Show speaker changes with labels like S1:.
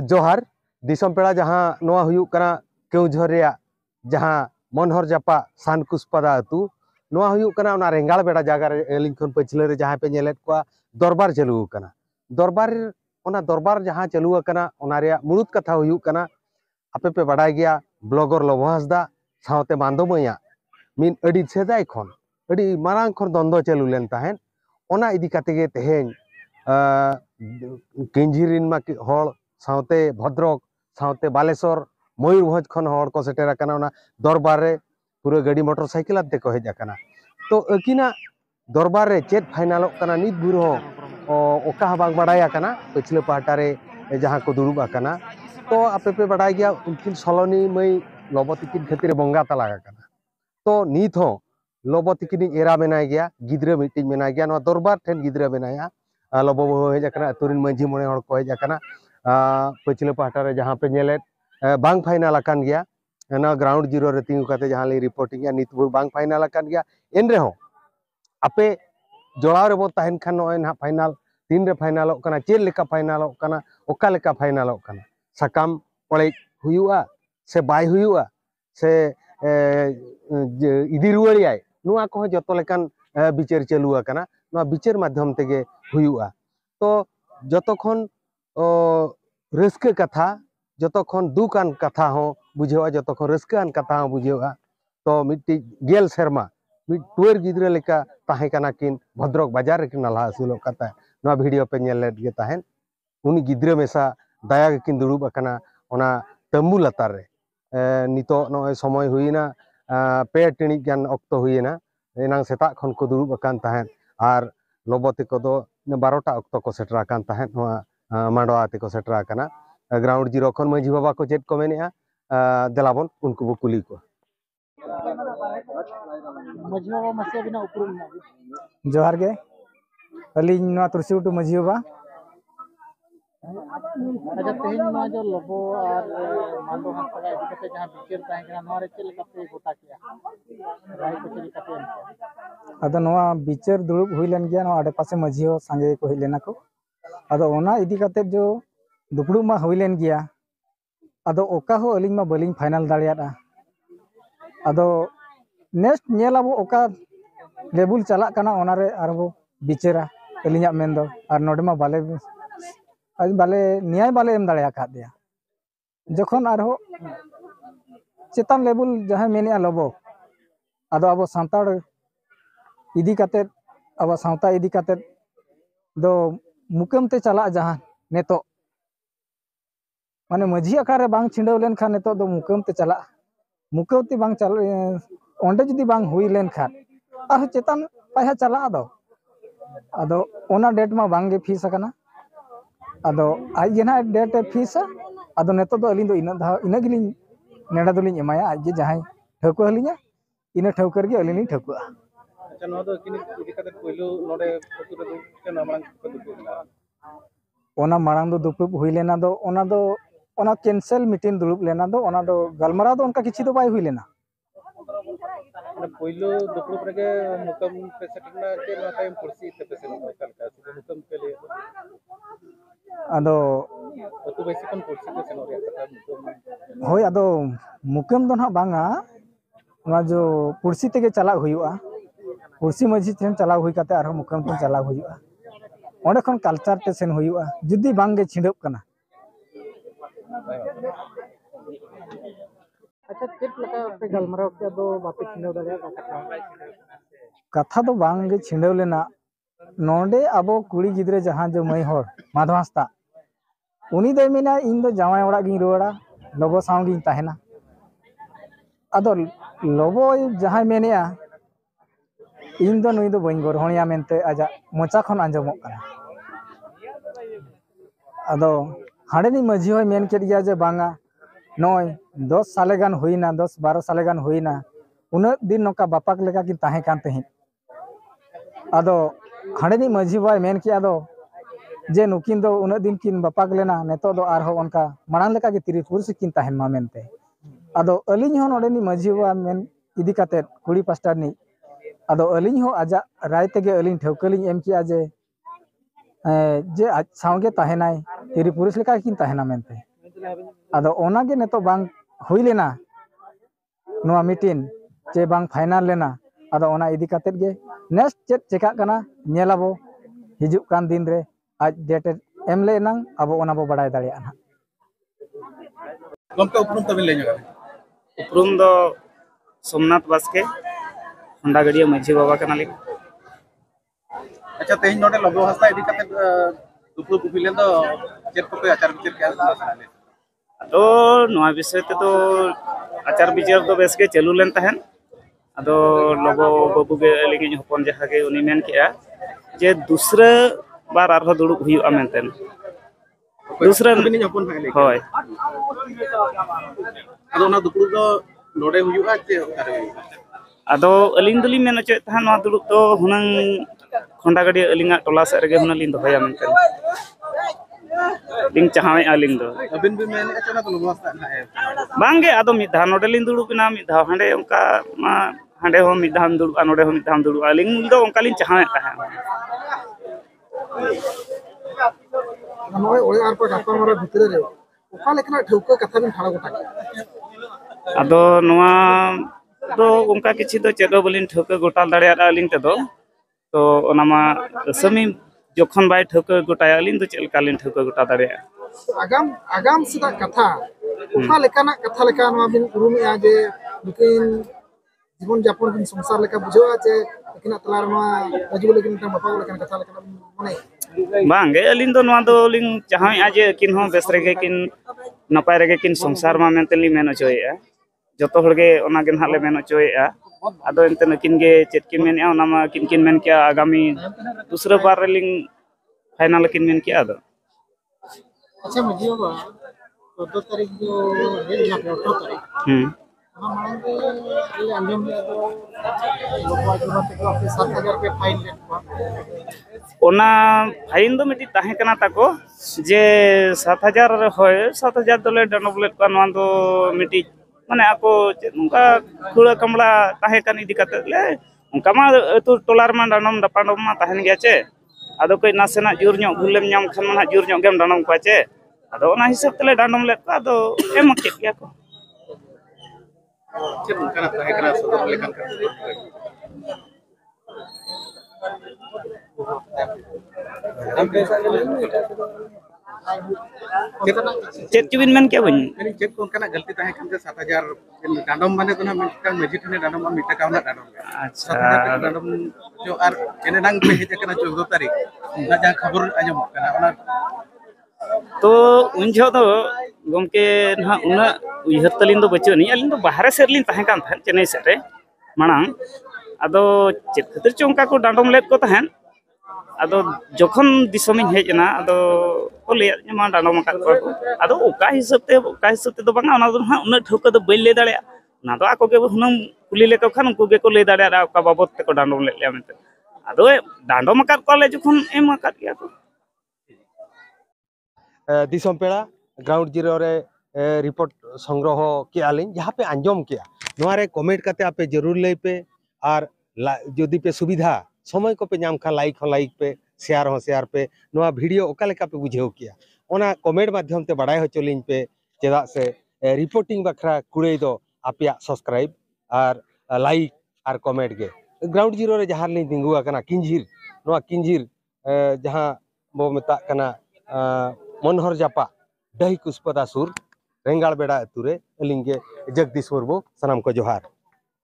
S1: जोहार दिसम पेड़ा जहाँ नोआ हुयुक कना केउझर रेया जहाँ मनहर जापा सानकुसपादा अतु नोआ हुयुक कना ओना रेंगाल बेड़ा जागा रे एलिंग खन पछले रे जहाँ पे नेलेत को दरबार चालू कना दरबार जहाँ चालू कना ओना रेया मुरुद कथा हुयुक कना आपे पे बड़ाय गया ब्लॉगर लभो हांसदा सावते मांदो मैया मिन अडी सेदाय खन अडी मारांग खन दंदो चालू लेन ताहेन ओना इदी काते गे तेहेन किंझिरिन मा हर सावते भद्रक सावते बालेश्वर मयूरभंज खन हर को सेटेर आकना ओना दरबार रे पूरा गाड़ी मोटरसाइकिल आते को हेज आकना तो अकिना दरबार रे चेत फाइनल कना नित भुर हो ओका बांग बड़ाय आकना पछले पाटा रे जहाँ को दुड़ुब आकना तो आपे पे बड़ाय गया उनकिन सलोनी मई लबतिकिन खातिर बंगा तला आकना तो नित हो लबतिकिन एरा मेनाय गया गिद्रा मिटिंग मेनाय गया नवा दरबार ठेन गिद्रा मेनाया लबो बहु हेज आकना अतुरिन मंझी मणे हर को हेज आकना पछले पाटा रे जहाँ पे नेले बांग फाइनल आकान गया ना ग्राउंड जीरो रे तिंगु काते जहाँ ले रिपोर्टिंग या नित भुर बांग फाइनल आकान गया एन रे हो आपे जोड़ाव रे बो ताहेन खान नय ना फाइनल तीन रे फाइनल कना चेल लेका फाइनल कना ओका लेका फाइनल कना साकाम पड़े हुयुआ से बाय हुयुआ से इदी रुवाड़ियाय नुआ को जतो लेकान बिचार चालू आकना नुआ बिचार माध्यम तेगे हुयुआ तो जतोखन रस्के कथा जतोखन दुकान कथा हो बुझेवा जतोखन रस्कान कथा हो बुझेवा तो मिट्टी गेल शर्मा मिट टुएर गिद्रा लेका ताहे कना किन भद्रक बाजार रे किन नाला असुलो कता नुआ वीडियो पे नेलेट गे ताहेन उनी गिद्रा मेसा दाया किन दुड़ुब आकना ओना तंबू लतार रे नितो नय समय हुइना पे टिणी गान अक्तो हुइना एनांग सेता खन को दुड़ुब आकान ताहेन आर लबते को दो 12टा अक्तो को सेटरा कान ताहेन नोआ मांडवा ते को सेटरा काना ग्राउंड जीरो खन मंझी बाबा को चेत को मेनेआ देलाबन उनको बो कुली को
S2: मंझी बाबा मसे बिना उपरुम
S3: जोहार गे अली नोआ तुरसीउटू मंझी बाबा
S2: अच्छा तेहन मा जो लबो और मांडो हां पड़ा इदी कते जहां बिचर ताहे कना नोरे चेल कते गोटा किया राय को चेल कते
S3: अदो नोआ बिचर दुड़ुब हुई लेन गया नोआ आडे पासे मंझी हो संगे को हुई लेना को अदो ओना इदी कते जो दुपड़ू मा हुई लेन गया अदो ओका हो अलिंग मा बलिंग फाइनल दाड़ियादा अदो नेक्स्ट नेलाबो ओका लेवल चला कना ओना रे आरबो बिचरा अलिंगा मेन दो आर नोडे मा बाले आज बाले न्याय बाले एम दाड़िया का दिया जखन आरहो चेतन लेवल जहां मेने लबो अदो अब सांताड़ इदी काते अब सावता इदी काते दो मुकम ते चला जहां नेतो माने मझी आकार बांग छिंडव लेन खान नेतो दो मुकम ते चला मुकम ते बांग चल ओंडे जदी बांग हुई लेन खान आर चेतन पाया चला अदो ओना डेट मा बांग गे फीस कना अदो आज गे ना डेट फीस अदो नेतो दो अलिन दो इना गिलिन नेडा दोलिन एमाया आज गे जहां ठौको हलिया इना ठौकर गे अलिन ठौको
S2: अच्छा नो दो किनि इदी कते पहिलो नोडे अतु रे केना मांग को दुला
S3: ओना मांग दो दुपुब हुई लेना दो ओना कैंसिल मीटिंग दुड़ुब लेना दो गलमरा दो उनका किछि दो बाय हुई लेना
S2: पहिलो दुपुब रे के मुकम पे सेटिंगना के ना टाइम कुर्सी ते पे सेटिंग कल का मुकम के लिए
S3: अदो
S2: अतु बेसी कन कुर्सी पे सेनो रे कथा
S3: होय अदो मुकम दो ना बांगा ना जो कुर्सी तेगे चला हुयुआ कुर्सी मझी ठेन चला हुई काते आरो मुकम ठेन चला हुयुआ ओंडे खन कल्चर ते सेन हुयुआ जुदी बांगे छिंडब कना
S2: अच्छा चेक लगा पे गलमराव के दो बापे छिंडव दड़िया
S3: कथा दो बांगे छिंडव लेना नोंडे अबो कुड़ी गिद्रे जहां जो मई होर माधव हांसदा उनी दे मेना इन दो जावाय ओड़ा गिन रोड़ा लोगो साउंगिन ताहेना अदो लोगो जहां मेनेया इन दो नुई दो बइन गरहणिया मेनते आजा मोचा खन आंजमो कना अदो हाड़ेनी मझी होय मेन केड गया जे बांगा नय 10 साले गान हुईना 10-12 साले गान हुईना उना दिन नोका बापाक लेका कि ताहे कान तेहि अदो हाड़ेनी मझी बाय मेन कि अदो जे नुकिन दो उना दिन किन बापाक लेना नेतो दो आर हो उनका मारांग लेका कि त्रिपुर से किन ताहेन मा मेनते अदो अलिन हो नोडेनी मझी बा मेन इदी काते कुड़ी पास्टर नि अदो अलिन हो आजा राय तेगे अलिन ठौकलिन एम किया जे जे आज सावगे ताहेनाय तिरी पुरुष लेका किन ताहेना मेनते आदो ओनागे नेतो बांग हुई लेना नोआ मीटिंग चे बांग फाइनल लेना आदो ओना इदी कातेत गे नेक्स्ट चेक चेका कना नेलाबो हिजुक कान दिन रे आज डेट एम लेना अब ओना बो बड़ाय दाड़िया ना
S4: गमके उपरुम तबिन ले जगह
S5: उपरुम दो सोमनाथ बास्के हंडागड़िया माझी बाबा कनाली।
S4: अच्छा तेज नोटे लबो हस्ता इदी कते दुपुर कुपिलेन दो चेक को पे आचार विचार क्या साले
S5: तो नोआ विषय ते तो आचार विचार दो बेस के चालू लेन तहन अदो लोगो बाबू गे अलिगे हपन जहा के उनी मेन केया जे दूसरा बार आरो दुड़ुब हुयुआ मेनतेन दूसरा
S4: तबिन हपन भाई ले
S5: होय
S4: अदो ना दुपुर दो नोडे हुयुआ चे ओकारे
S5: अदो अलिंग दली मेन अचे तहन नोआ दुड़ुब तो हुनंग खंडागड़ी अलिंगा टोला से रगे हुना लिंग दोया मेनतेन लिंग चाहावे आलिंग दो
S4: अबिन भी मेन अच्छा ना तो लबो हस्ता ना है
S5: बांगे आदो मिद धा नोडे लिंग दुड़ुब ना मिद धा हांडे उनका मा हांडे हो मिद धाम दुड़ुब नोडे हो मिद धाम दुड़ुब आलिंग दो उनका लिंग चाहावे तहन
S2: नोय ओय आर पर गापा मारा भितरे रे ओका लेकना ठौका कथा बिन ठाड़ा गोटा
S5: अदो नोआ तो उनका किछि तो चेदो बलिन ठौका गोटाल दाड़िया आलिंग ते दो तो ओनामा समी जखन बाय ठौका गोटाया आलिंग तो चेलकालिन ठौका गोटा दाड़िया
S2: आगाम सिदा कथा ओका लेकाना कथा लेका नोआ बिन उरुमिया जे दुकिन जीवन जापन बिन संसार लेका बुझवा जे लेकिन तलार नोआ रजु लेकिन बापा लेकिन कथा लेका मने
S5: बांगे अलिंग दो नोआ दो लिंग चाहे आज किन हो बेस रेगे किन नपाय रेगे किन संसार मा मेनतेली मेन अचोयया जतो हरगे ओना गे नाले मेन अचोयया आदो एनते नकिन गे चेत किन मेनया ओना मा किन किन मेन किया आगामी दूसरा बार रेलिंग फाइनल किन मेन किया आदो
S2: अच्छा मजी बाबा 14 तारीख जो है ना 18 तारीख हम मांगे ये अंजम ले तो लोगवा जीवन के अपने 7000 के फाइन ले
S5: ओना फाइन दो मिटी ताहे कना ताको जे 7000 होय 7000 दोले डनबलेट का नोन दो मिटी माने आको उनका खुड़ा कमला ताहे कन इदी कते ले उनका मा अतु टोलार मा डानम दपांडम मा ताहेन गया चे आदो कोई नासेना जोर ᱧᱚᱜ भूलेम ᱧᱟᱢ खान मा जोर ᱧᱚᱜ गेम डानम को चे आदो ओना हिसाब तले डानम ले का आदो एम के गया को
S4: चे उनका ताहे करा सदर लेकन कर
S5: चेत चबिन मेन के बनी
S4: यानी चेक को उनका गलती ताहे कन 7000 डांडम माने तो ना मिटा मजी ठने डांडम मा मिटा कावना डांडम
S5: अच्छा
S4: 7000 डांडम जो आर केने डांग पे हेज कना 14 तारीख ना जहां खबर आजम कना ओना
S5: तो उन जो तो गमके ना उना उहर तलिन दो बचो नहीं अलिन तो बाहर से लिन ताहे कान थान चेन्नई से रे मांग आदो चेत खतिर चोंका को डांडम लेत को ताहन आदो जखन दिसमिन हेजना आदो को ले मा डांडम का को आदो ओका हिसाब ते दो बांगा ओना दो हा उना ठौका दो बैले दाड़या ना दो आको के हुनम कुली लेको खान उनको के को ले दाड़या ओका बाबत ते को डांडम ले लिया मेते आदो डांडम का को ले जखन एम का गया को
S1: दिसम पेड़ा ग्राउंड जीरो रे रिपोर्ट संग्रह के आलिन जहाँ पे आंजम किया नोआरे कमेंट करते आपे जरूर ले पे और जदि पे सुविधा समय को पे नाम खा लाइक पे शेयर पे नोआ वीडियो ओका लेका पे बुझेव किया ओना कमेंट माध्यम ते बड़ाई होचलिन पे चेदा से रिपोर्टिंग बखरा कुड़े दो आपिया सब्सक्राइब और लाइक और कमेंट के ग्राउंड जीरो रे जहाँ लिन दिंगुआ कना किंझिर नोआ किंझिर जहाँ बो मेता कना मनोहर जापा दही कुस्पदा सुर रेंगाड़ बेड़ा अतुरे अलिंगे जगदीश मुर्मू सनाम को जोहार।